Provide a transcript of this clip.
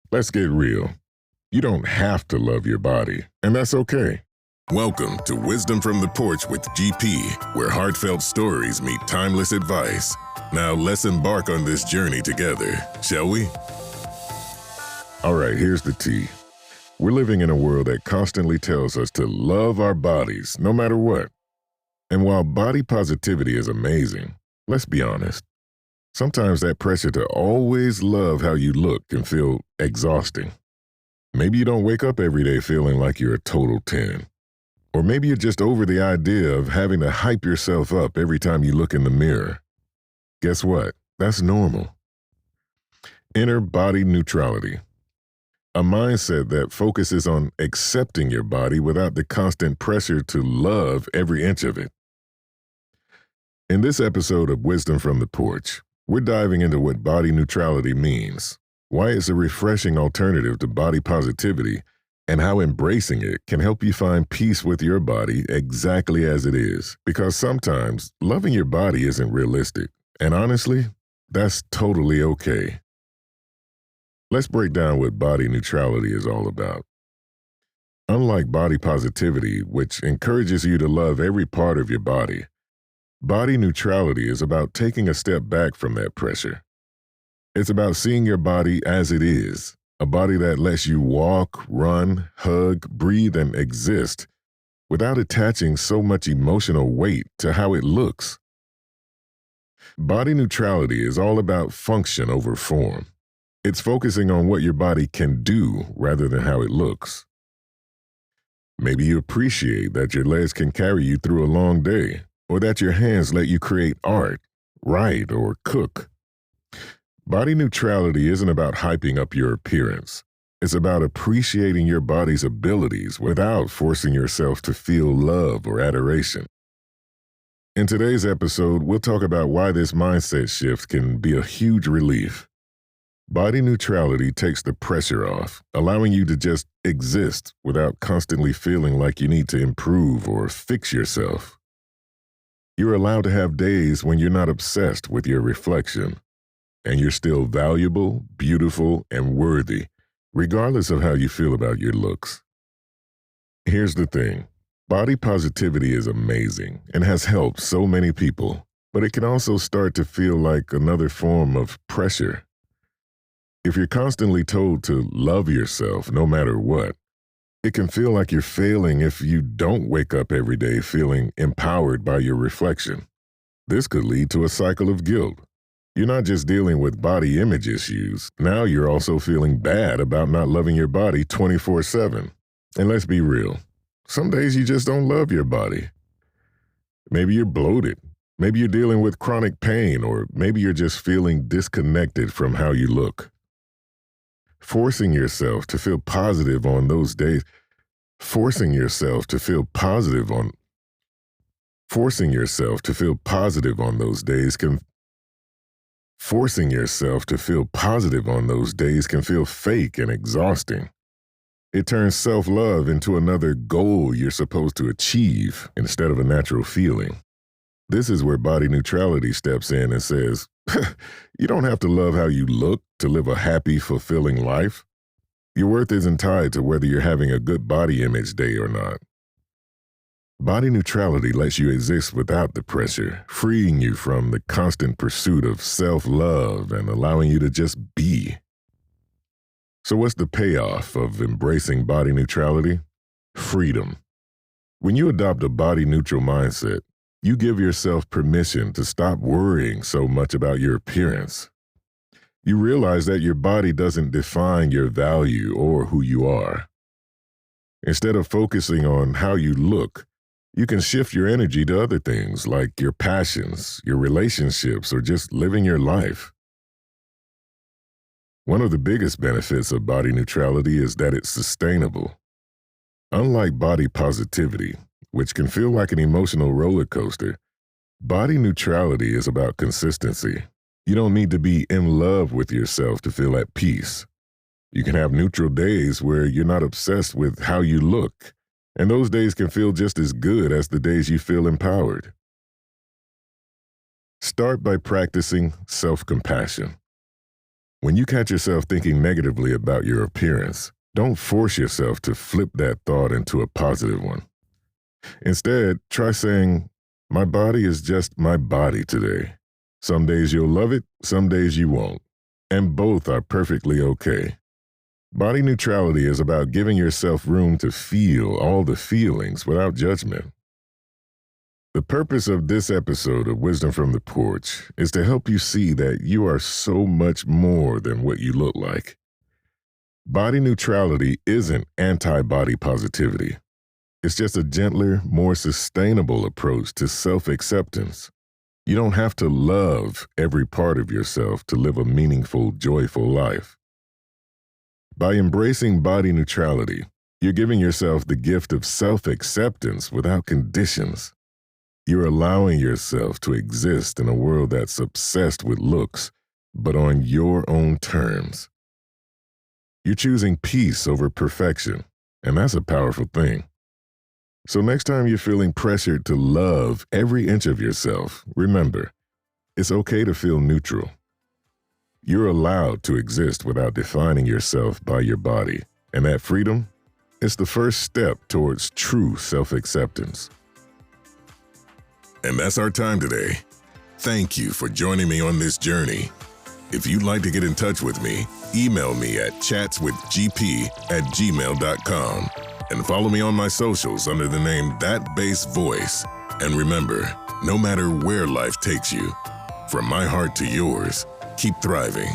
Let's get real. You don't have to love your body, and that's okay. Welcome to Wisdom from the Porch with GP, where heartfelt stories meet timeless advice. Now let's embark on this journey together, shall we? All right, here's the tea. We're living in a world that constantly tells us to love our bodies, no matter what. And while body positivity is amazing, let's be honest. Sometimes that pressure to always love how you look can feel exhausting. Maybe you don't wake up every day feeling like you're a total 10. Or maybe you're just over the idea of having to hype yourself up every time you look in the mirror. Guess what? That's normal. Enter body neutrality, a mindset that focuses on accepting your body without the constant pressure to love every inch of it. In this episode of Wisdom from the Porch, we're diving into what body neutrality means, why it's a refreshing alternative to body positivity, and how embracing it can help you find peace with your body exactly as it is. Because sometimes loving your body isn't realistic, and honestly, that's totally okay. Let's break down what body neutrality is all about. Unlike body positivity, which encourages you to love every part of your body, body neutrality is about taking a step back from that pressure. It's about seeing your body as it is, a body that lets you walk, run, hug, breathe, and exist without attaching so much emotional weight to how it looks. Body neutrality is all about function over form. It's focusing on what your body can do rather than how it looks. Maybe you appreciate that your legs can carry you through a long day, or that your hands let you create art, write, or cook. Body neutrality isn't about hyping up your appearance. It's about appreciating your body's abilities without forcing yourself to feel love or adoration. In today's episode, we'll talk about why this mindset shift can be a huge relief. Body neutrality takes the pressure off, allowing you to just exist without constantly feeling like you need to improve or fix yourself. You're allowed to have days when you're not obsessed with your reflection, and you're still valuable, beautiful, and worthy, regardless of how you feel about your looks. Here's the thing. Body positivity is amazing and has helped so many people, but it can also start to feel like another form of pressure. If you're constantly told to love yourself no matter what, it can feel like you're failing if you don't wake up every day feeling empowered by your reflection. This could lead to a cycle of guilt. You're not just dealing with body image issues, now you're also feeling bad about not loving your body 24/7. And let's be real, some days you just don't love your body. Maybe you're bloated, maybe you're dealing with chronic pain, or maybe you're just feeling disconnected from how you look. Forcing yourself to feel positive on those days, forcing yourself to feel positive on those days can feel fake and exhausting. It turns self-love into another goal you're supposed to achieve instead of a natural feeling. This is where body neutrality steps in and says, you don't have to love how you look to live a happy, fulfilling life. Your worth isn't tied to whether you're having a good body image day or not. Body neutrality lets you exist without the pressure, freeing you from the constant pursuit of self-love and allowing you to just be. So what's the payoff of embracing body neutrality? Freedom. When you adopt a body-neutral mindset, you give yourself permission to stop worrying so much about your appearance. You realize that your body doesn't define your value or who you are. Instead of focusing on how you look, you can shift your energy to other things like your passions, your relationships, or just living your life. One of the biggest benefits of body neutrality is that it's sustainable. Unlike body positivity, which can feel like an emotional roller coaster, body neutrality is about consistency. You don't need to be in love with yourself to feel at peace. You can have neutral days where you're not obsessed with how you look, and those days can feel just as good as the days you feel empowered. Start by practicing self-compassion. When you catch yourself thinking negatively about your appearance, don't force yourself to flip that thought into a positive one. Instead, try saying, "My body is just my body today. Some days you'll love it, some days you won't. And both are perfectly okay." Body neutrality is about giving yourself room to feel all the feelings without judgment. The purpose of this episode of Wisdom from the Porch is to help you see that you are so much more than what you look like. Body neutrality isn't anti-body positivity. It's just a gentler, more sustainable approach to self-acceptance. You don't have to love every part of yourself to live a meaningful, joyful life. By embracing body neutrality, you're giving yourself the gift of self-acceptance without conditions. You're allowing yourself to exist in a world that's obsessed with looks, but on your own terms. You're choosing peace over perfection, and that's a powerful thing. So next time you're feeling pressured to love every inch of yourself, remember, it's okay to feel neutral. You're allowed to exist without defining yourself by your body, and that freedom is the first step towards true self-acceptance. And that's our time today. Thank you for joining me on this journey. If you'd like to get in touch with me, email me at chatswithgp@gmail.com and follow me on my socials under the name thatbassvoice. And remember, no matter where life takes you, from my heart to yours, keep thriving.